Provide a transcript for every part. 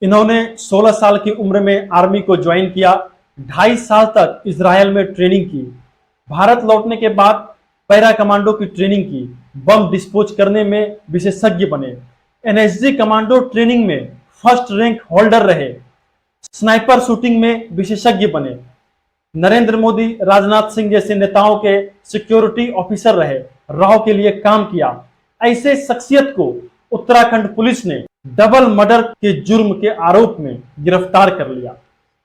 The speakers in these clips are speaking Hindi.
इन्होंने 16 साल की उम्र में आर्मी को ज्वाइन किया। 2.5 साल तक इजराइल में ट्रेनिंग की। भारत लौटने के बाद पैरा कमांडो की ट्रेनिंग की। बम डिस्पोज करने में विशेषज्ञ बने। एनएसजी कमांडो ट्रेनिंग में फर्स्ट रैंक होल्डर रहे। स्नाइपर शूटिंग में विशेषज्ञ बने। नरेंद्र मोदी, राजनाथ सिंह जैसे नेताओं के सिक्योरिटी ऑफिसर रहे। राव के लिए काम किया। ऐसे शख्सियत को उत्तराखंड पुलिस ने डबल मर्डर के जुर्म के आरोप में गिरफ्तार कर लिया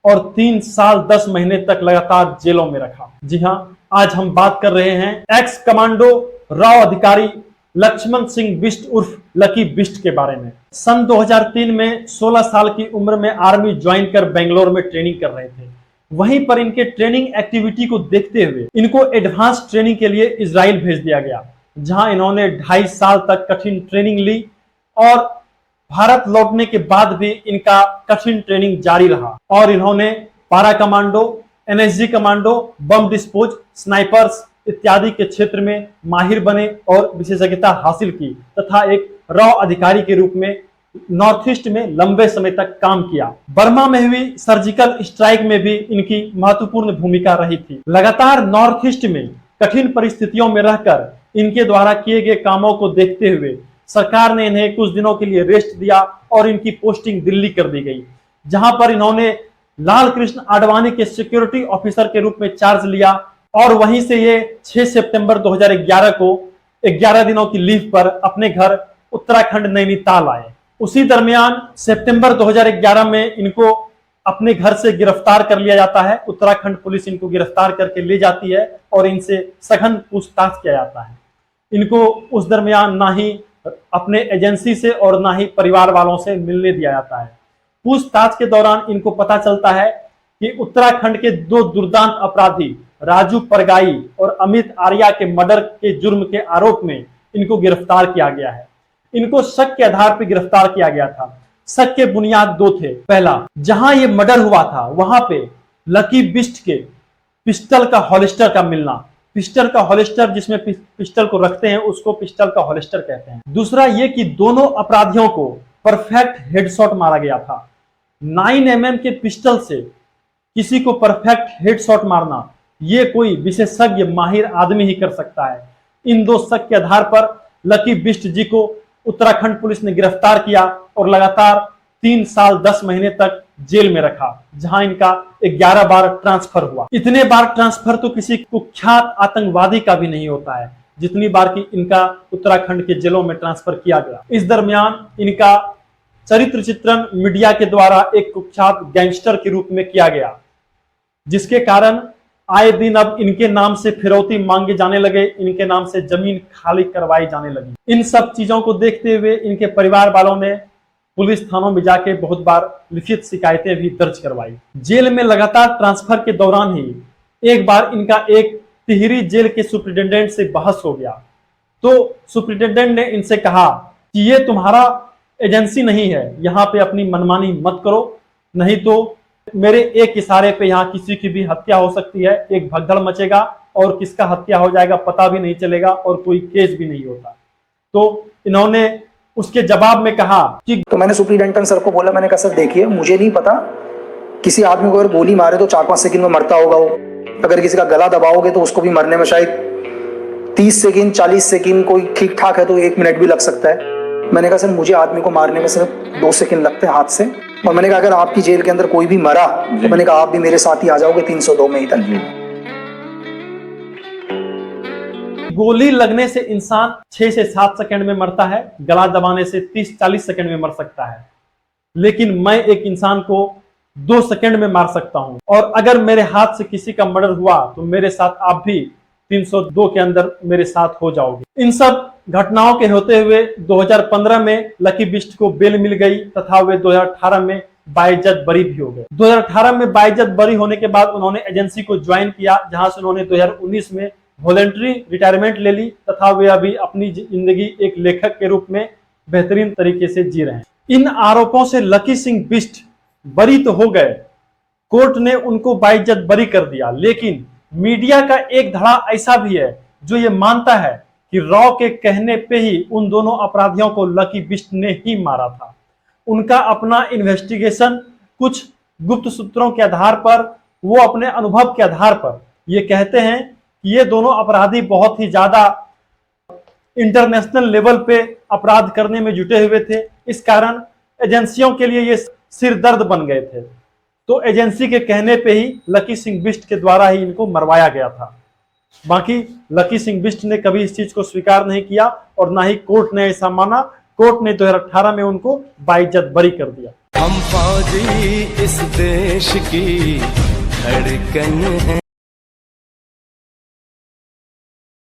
और 3 साल 10 महीने तक लगातार जेलों में रखा। जी हां, आज हम बात कर रहे हैं एक्स कमांडो राव अधिकारी लक्ष्मण सिंह बिष्ट उर्फ लकी बिष्ट के बारे में। सन 2003 में 16 साल की उम्र में आर्मी ज्वाइन कर बेंगलोर में ट्रेनिंग कर रहे थे। वहीं पर इनके ट्रेनिंग एक्टिविटी को देखते हुए इनको एडवांस ट्रेनिंग के लिए इजराइल भेज दिया गया, जहां इन्होंने 2.5 साल तक कठिन ट्रेनिंग ली और भारत लौटने के बाद भी इनका कठिन ट्रेनिंग जारी रहा और इन्होंने पारा कमांडो, एनएसजी कमांडो, बम डिस्पोज, स्नाइपर्स इत्यादि के क्षेत्र में माहिर बने और विशेषज्ञता हासिल की तथा एक रॉ अधिकारी के रूप में नॉर्थ ईस्ट में लंबे समय तक काम किया। बर्मा में हुई सर्जिकल स्ट्राइक में भी इनकी महत्वपूर्ण भूमिका रही थी। लगातार नॉर्थ ईस्ट में कठिन परिस्थितियों में रहकर इनके द्वारा किए गए कामों को देखते हुए सरकार ने इन्हें कुछ दिनों के लिए रेस्ट दिया और इनकी पोस्टिंग दिल्ली कर दी गई, जहां पर इन्होंने लाल कृष्ण आडवाणी के सिक्योरिटी ऑफिसर के रूप में चार्ज लिया और वहीं से ये 6 सितंबर 2011 को 11 दिनों की लीव पर अपने घर उत्तराखंड नैनीताल आए। उसी दरमियान सितंबर 2011 में इनको अपने घर से गिरफ्तार कर लिया जाता है। उत्तराखंड पुलिस इनको गिरफ्तार करके ले जाती है और इनसे सघन पूछताछ किया जाता है। इनको उस दरमियान ना ही अपने एजेंसी से और ना ही परिवार वालों से मिलने दिया जाता है। पूछताछ के दौरान इनको पता चलता है कि उत्तराखंड के 2 दुर्दांत अपराधी राजू परगाई और अमित आर्या के मर्डर के जुर्म के आरोप में इनको गिरफ्तार किया गया है। इनको शक के आधार पर गिरफ्तार किया गया था। शक के बुनियाद 2 थे। पहला, जहां ये मर्डर हुआ था वहां पे लकी बिष्ट के पिस्टल का हॉलिस्टर का मिलना। पिस्टल का हॉलिस्टर, जिसमें पिस्टल को रखते हैं, उसको पिस्टल का हॉलिस्टर कहते हैं। दूसरा ये कि दोनों अपराधियों को परफेक्ट हेडशॉट मारा गया था। 9mm के पिस्टल से किसी को परफेक्ट हेडशॉट मारना ये कोई विशेषज्ञ माहिर आदमी ही कर सकता है। इन 2 शक के आधार पर लकी बिष्ट जी को उत्तराखंड पुलिस ने गिरफ्तार किया और लगातार 3 साल 10 महीने तक जेल में रखा, जहां इनका 11 बार ट्रांसफर हुआ। इतने बार ट्रांसफर तो किसी कुख्यात आतंकवादी का भी नहीं होता है जितनी बार की इनका उत्तराखंड के जेलों में ट्रांसफर किया गया। इस दरमियान इनका चरित्र चित्रण मीडिया के द्वारा एक कुख्यात गैंगस्टर के रूप में किया गया, जिसके कारण आए दिन अब इनके नाम से फिरौती मांगे जाने लगे, इनके नाम से जमीन खाली करवाई जाने लगी। इन सब चीजों को देखते हुए इनके परिवार वालों ने पुलिस थानों में जाके बहुत बार लिखित शिकायतें भी दर्ज करवाई। जेल में लगातार ट्रांसफर के दौरान ही एक बार इनका एक टिहरी जेल के सुप्रिटेंडेंट से बहस हो गया। तो सुप्रिटेंडेंट ने इनसे कहा कि ये तुम्हारा एजेंसी नहीं है, यहाँ पे अपनी मनमानी मत करो, नहीं तो मेरे एक इशारे पे यहाँ किसी की भी हत्या हो सकती है, एक भगदड़ मचेगा और किसका हत्या हो जाएगा पता भी नहीं चलेगा और कोई केस भी नहीं होता। तो इन्होंने उसके जवाब में कहा कि तो मैंने सुप्रिटेंडेंट सर को बोला, मैंने कहा सर देखिए, मुझे नहीं पता, किसी आदमी को अगर गोली मारे तो 4-5 सेकंड में मरता होगा वो, अगर किसी का गला दबाओगे तो उसको भी मरने में शायद 30 सेकंड 40 सेकंड, कोई ठीक ठाक है तो 1 मिनट भी लग सकता है। मैंने कहा सर मुझे आदमी को मारने में सिर्फ 2 सेकंड लगते हैं हाथ से, और मैंने कहा अगर आपकी जेल के अंदर कोई भी मरा तो मैंने कहा आप भी मेरे साथ ही आ जाओगे 302 में ही तक। गोली लगने से इंसान 6 से 7 सेकंड में मरता है, गला दबाने से 30-40 सेकंड में मर सकता है, लेकिन मैं एक इंसान को 2 सेकंड में मार सकता हूं। और अगर मेरे हाथ से किसी का मर्डर हुआ तो मेरे साथ आप भी 302 के अंदर मेरे साथ हो जाओगे। इन सब घटनाओं के होते हुए 2015 में लकी बिष्ट को बेल मिल गई तथा वे 2018 में बाइज्जत बरी भी हो गए। 2018 में बाइज्जत बरी होने के बाद उन्होंने एजेंसी को ज्वाइन किया, जहां से उन्होंने 2019 में वॉलंटरी रिटायरमेंट ले ली तथा वे अभी अपनी जिंदगी एक लेखक के रूप में बेहतरीन तरीके से जी रहे हैं। इन आरोपों से लकी सिंह बिष्ट बरी तो हो गए, कोर्ट ने उनको बाइज्जत बरी कर दिया, लेकिन मीडिया का एक धड़ा ऐसा भी है जो ये मानता है कि रॉ के कहने पे ही उन दोनों अपराधियों को लकी बिष्ट ने ही मारा था। उनका अपना इन्वेस्टिगेशन कुछ गुप्त सूत्रों के आधार पर, वो अपने अनुभव के आधार पर ये कहते हैं कि ये दोनों अपराधी बहुत ही ज्यादा इंटरनेशनल लेवल पे अपराध करने में जुटे हुए थे। इस कारण एजेंसियों के लिए ये सिर दर्द बन गए थे। तो एजेंसी के कहने पे ही लकी सिंह बिष्ट के द्वारा ही इनको मरवाया गया था। बाकी लकी सिंह बिष्ट ने कभी इस चीज को स्वीकार नहीं किया और ना ही कोर्ट ने ऐसा माना। कोर्ट ने 2018 में उनको बाइज्जत बरी कर दिया। हम फौजी इस देश की धड़कन है।